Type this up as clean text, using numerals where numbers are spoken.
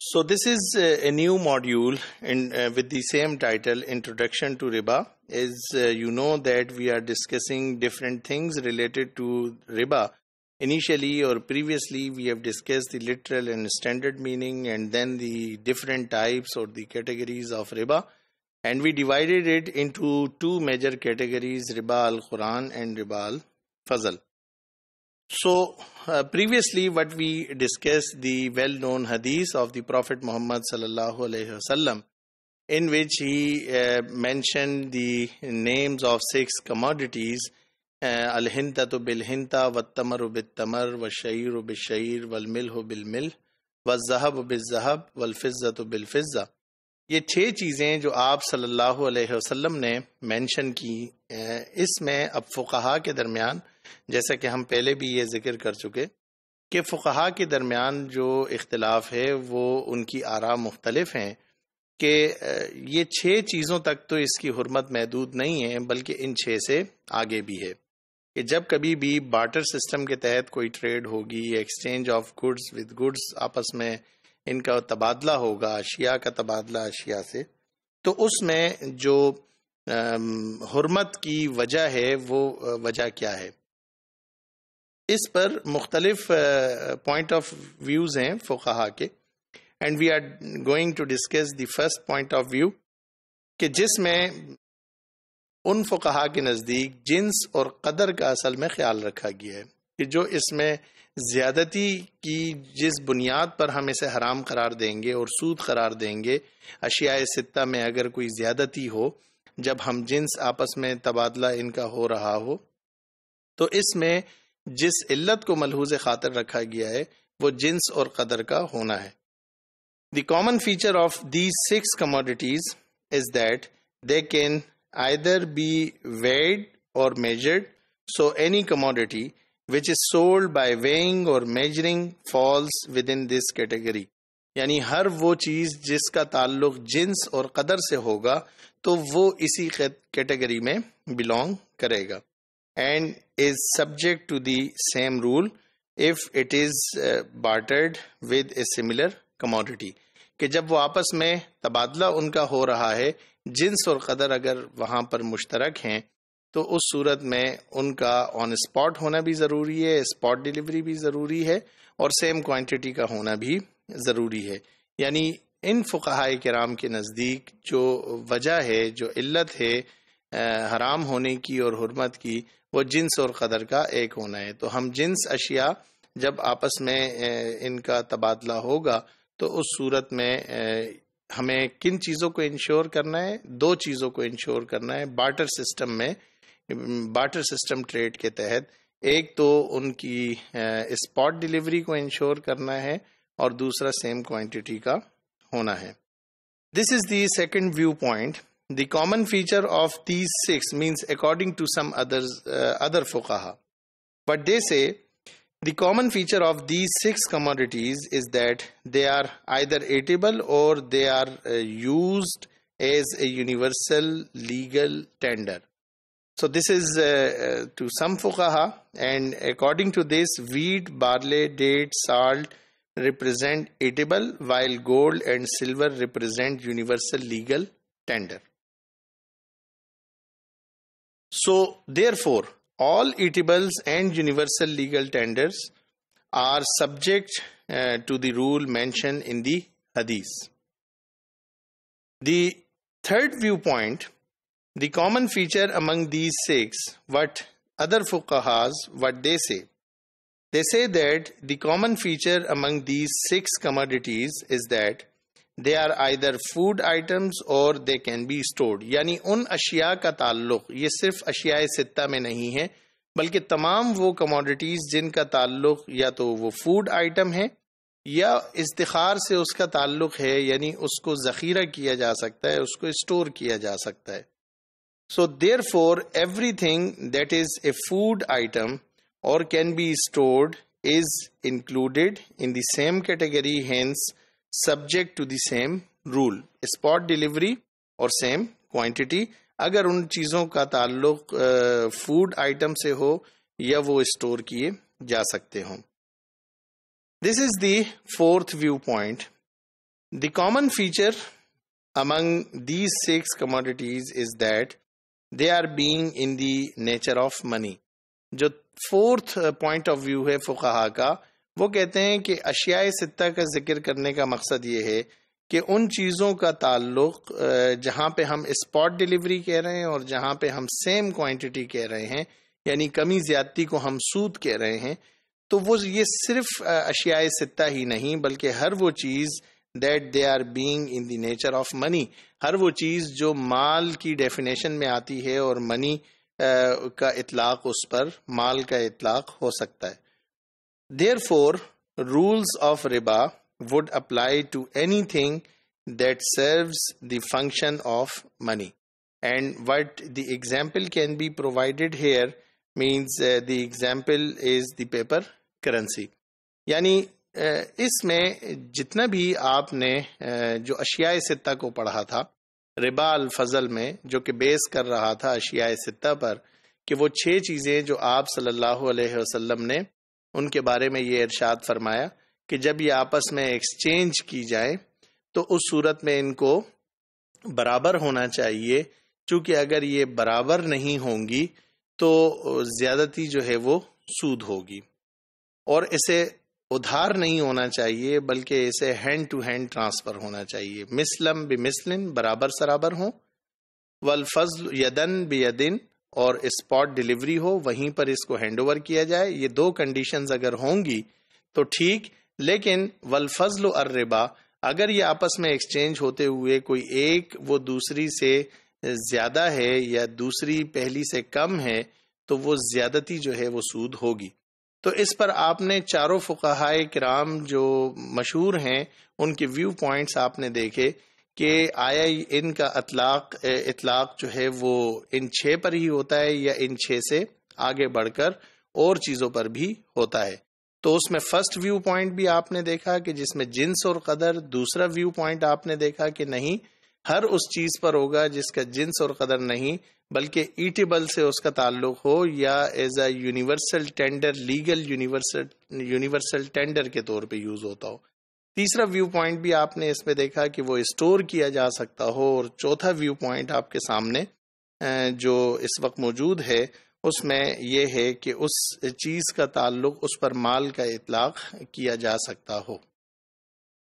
So this is a new module with the same title, Introduction to Riba. As you know that we are discussing different things related to riba. Initially or previously we have discussed the literal and standard meaning and then the different types or the categories of riba. And we divided it into two major categories, riba al-Quran and riba al-Fazl. So previously what we discussed, the well-known hadith of the Prophet Muhammad sallallahu alaihi wasallam, in which he mentioned the names of 6 commodities: al-hintatu bil-hinta, wat-tamaru bil-tamar, wash-sha'iru bil-sha'ir, wal-milhu bil-milh, wal-zahabu bil-zahab, wal-fizzatu bil-fizza. یہ 6 چیزیں جو آپ صلی اللہ علیہ وسلم نے mention کی، اس میں اب فقہا کے درمیان، جیسا کہ ہم پہلے بھی یہ ذکر کر چکے کہ فقہا کے درمیان جو اختلاف ہے وہ ان کی آراء مختلف ہیں کہ یہ 6 چیزوں تک تو اس کی حرمت محدود نہیں ہے، بلکہ ان 6 سے آگے بھی ہے کہ جب کبھی بھی بارٹر سسٹم کے تحت کوئی ٹریڈ ہوگی، exchange of goods with goods, آپس میں ان کا تبادلہ ہوگا، اشیاء کا تبادلہ اشیاء سے، تو اس میں جو حرمت کی وجہ ہے وہ وجہ کیا ہے. اس پر مختلف پوائنٹ آف ویوز ہیں فقہا کے، and we are going to discuss the first point of view کہ جس میں ان فقہا کے نزدیک جنس اور قدر کا اصل میں خیال رکھا گیا ہے کہ جو اس میں زیادتی کی جس بنیاد پر ہم اسے حرام قرار دیں گے اور سود قرار دیں گے، اشیاء 6 میں اگر کوئی زیادتی ہو جب ہم جنس آپس میں تبادلہ ان کا ہو رہا ہو، تو اس میں جس علت کو ملحوظ خاطر رکھا گیا ہے وہ جنس اور قدر کا ہونا ہے. دی common feature of these 6 commodities is that they can either be weighed or measured, so any commodity which is sold by weighing or measuring falls within this category. یعنی ہر وہ چیز جس کا تعلق جنس اور قدر سے ہوگا تو وہ اسی کیٹیگری میں belong کرے گا and is subject to the same rule if it is bartered with a similar commodity. کہ جب وہ آپس میں تبادلہ ان کا ہو رہا ہے، جنس اور قدر اگر وہاں پر مشترک ہیں تو اس صورت میں ان کا آن اسپاٹ ہونا بھی ضروری ہے، اسپاٹ ڈیلیوری بھی ضروری ہے، اور سیم کوانٹٹی کا ہونا بھی ضروری ہے. یعنی ان فقہاء کرام کے نزدیک جو وجہ ہے، جو علت ہے حرام ہونے کی اور حرمت کی، وہ جنس اور قدر کا ایک ہونا ہے. تو ہم جنس اشیاء جب آپس میں ان کا تبادلہ ہوگا تو اس صورت میں ہمیں کن چیزوں کو انشور کرنا ہے؟ 2 چیزوں کو انشور کرنا ہے بارٹر سسٹم میں، بارٹر سسٹم ٹریڈ کے تحت. ایک تو ان کی اسپاٹ ڈیلیوری کو انشور کرنا ہے اور دوسرا سیم کوانٹٹی کا ہونا ہے. This is the second viewpoint. The common feature of these 6 means according to some other fuqaha. But they say the common feature of these 6 commodities is that they are either eatable or they are used as a universal legal tender. So this is to some fuqaha, and according to this, wheat, barley, date, salt represent eatable, while gold and silver represent universal legal tender. So therefore, all eatables and universal legal tenders are subject to the rule mentioned in the hadith. The third viewpoint, the common feature among these 6, what other fuqahas, what they say that the common feature among these 6 commodities is that they are either food items or they can be stored. یعنی ان اشیاء کا تعلق یہ صرف اشیاء 6 میں نہیں ہے، بلکہ تمام وہ کموڈیٹیز جن کا تعلق یا تو وہ فوڈ آئٹم ہے یا استخار سے اس کا تعلق ہے، یعنی اس کو ذخیرہ کیا جا سکتا ہے، اس کو اسٹور کیا جا سکتا ہے. So therefore everything that is a food item or can be stored is included in the same category, hence subject to the same rule. Spot delivery اور same quantity اگر ان چیزوں کا تعلق فوڈ آئٹم سے ہو یا وہ اسٹور کیے جا سکتے ہوں. This is the fourth viewpoint. The common feature among these 6 commodities is that they are being in the nature of money. جو 4th point of view ہے فقہا کا، وہ کہتے ہیں کہ اشیاء ستہ کا ذکر کرنے کا مقصد یہ ہے کہ ان چیزوں کا تعلق جہاں پہ ہم اسپاٹ ڈیلیوری کہہ رہے ہیں اور جہاں پہ ہم سیم کوانٹٹی کہہ رہے ہیں، یعنی کمی زیادتی کو ہم سود کہہ رہے ہیں، تو وہ یہ صرف اشیاء ستہ ہی نہیں بلکہ ہر وہ چیز that they are being in the nature of money, ہر وہ چیز جو مال کی ڈیفینیشن میں آتی ہے اور منی کا اطلاق اس پر مال کا اطلاق ہو سکتا ہے. Therefore, rules of riba would apply to anything that serves the function of money. And what the example can be provided here means the example is the paper currency. یعنی اس میں جتنا بھی آپ نے جو اشیاء ستہ کو پڑھا تھا ربا الفضل میں، جو کہ بیس کر رہا تھا اشیاء ستہ پر، کہ وہ 6 چیزیں جو آپ صلی اللہ علیہ وسلم نے ان کے بارے میں یہ ارشاد فرمایا کہ جب یہ آپس میں ایکسچینج کی جائیں تو اس صورت میں ان کو برابر ہونا چاہیے، چونکہ اگر یہ برابر نہیں ہوں گی تو زیادتی جو ہے وہ سود ہوگی، اور اسے ادھار نہیں ہونا چاہیے بلکہ اسے ہینڈ ٹو ہینڈ ٹرانسفر ہونا چاہیے، مثلم بمثلن، برابر سرابر ہوں، والفضل یدن بیدن، اور اسپاٹ ڈیلیوری ہو، وہیں پر اس کو ہینڈ اوور کیا جائے. یہ 2 کنڈیشنز اگر ہوں گی تو ٹھیک، لیکن والفضل الربا، اگر یہ آپس میں ایکسچینج ہوتے ہوئے کوئی ایک وہ دوسری سے زیادہ ہے یا دوسری پہلی سے کم ہے تو وہ زیادتی جو ہے وہ سود ہوگی. تو اس پر آپ نے چاروں فقہائے کرام جو مشہور ہیں ان کے ویو پوائنٹس آپ نے دیکھے کہ آیا ان کا اطلاق جو ہے وہ ان 6 پر ہی ہوتا ہے یا ان 6 سے آگے بڑھ کر اور چیزوں پر بھی ہوتا ہے. تو اس میں فرسٹ ویو پوائنٹ بھی آپ نے دیکھا کہ جس میں جنس اور قدر، دوسرا ویو پوائنٹ آپ نے دیکھا کہ نہیں، ہر اس چیز پر ہوگا جس کا جنس اور قدر نہیں بلکہ ایٹیبل سے اس کا تعلق ہو یا as a universal tender, legal universal tender کے طور پہ یوز ہوتا ہو. تیسرا ویو پوائنٹ بھی آپ نے اس میں دیکھا کہ وہ اسٹور کیا جا سکتا ہو، اور چوتھا ویو پوائنٹ آپ کے سامنے جو اس وقت موجود ہے اس میں یہ ہے کہ اس چیز کا تعلق اس پر مال کا اطلاق کیا جا سکتا ہو.